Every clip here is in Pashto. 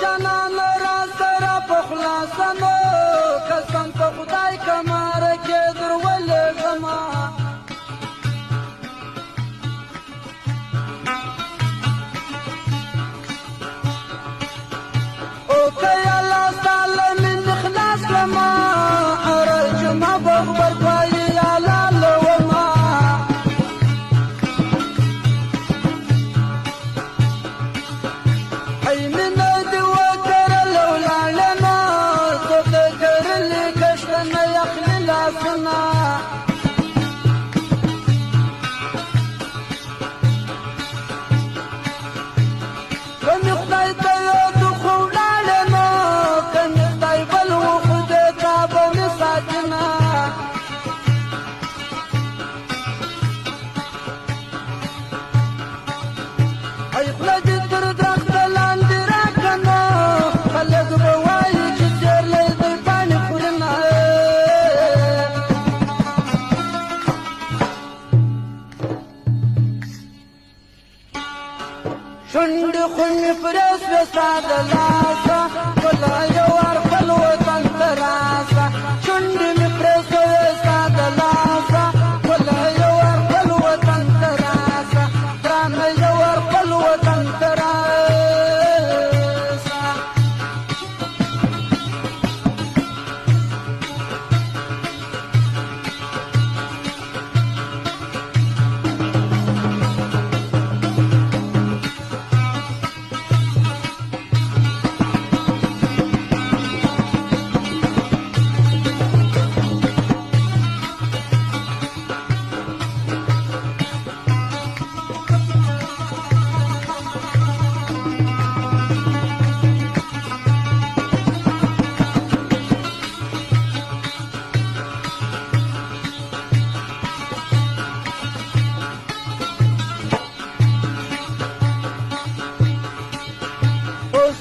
جانان را سره په خلاصنو قسم په خدای کمار کې درولېږمه او که الله تعالی من اخلاص لما ارجما بخبر کوي یا لالوما ای من دی وکړل ولالنا تو کړل کښنه یخل لاسنا کوم خدای ته یو خولالنا کوم خدای بل و خدای ته بل ساتنا ای خدای تر درخت لاندې راکنه خلک به وایي چې تیرلی دی پاڼې خورنه شونډې خو مې پرې سوې ستا د لاسه بله یو وار خپل وطن ته راسه شونډې مې پرې سوې ستا د لاسه بله یو وار خپل وطن ته راسه ګرانه یو وار خپل وطن ته راسه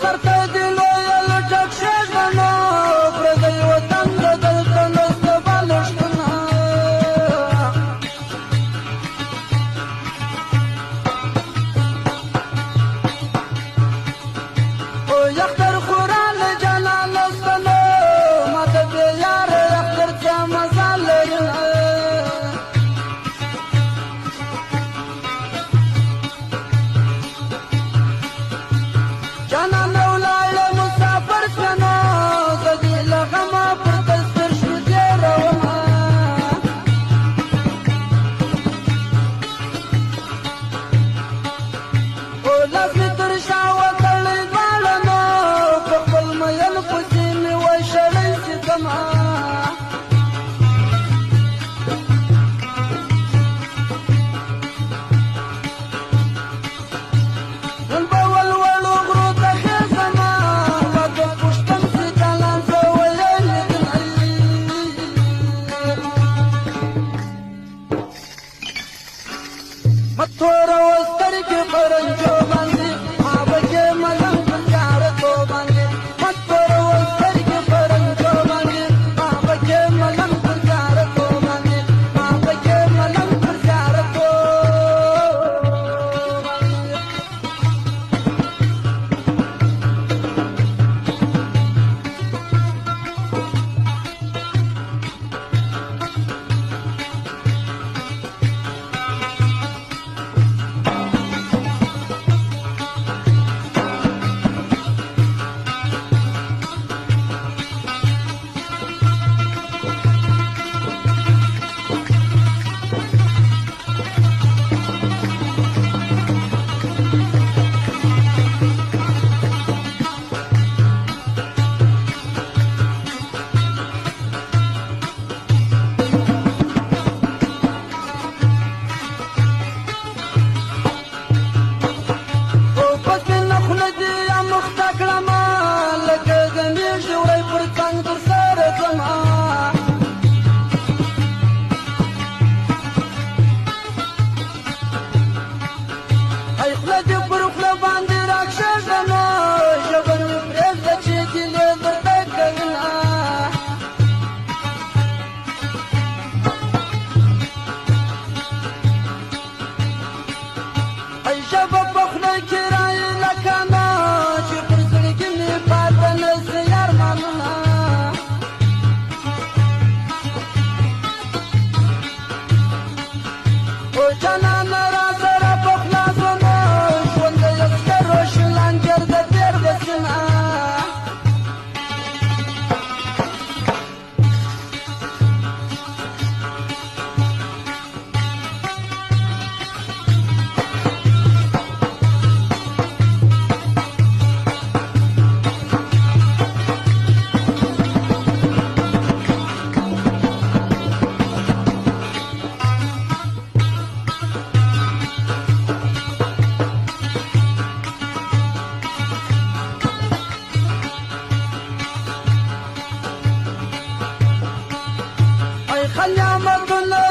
سرته دی لویل ډک شګنه پردی وطن د دلته نسته بالښتونه او یختر خوران جانان نستنو ماته دې یاره یختر څه مزه لري جانان خنعمتنا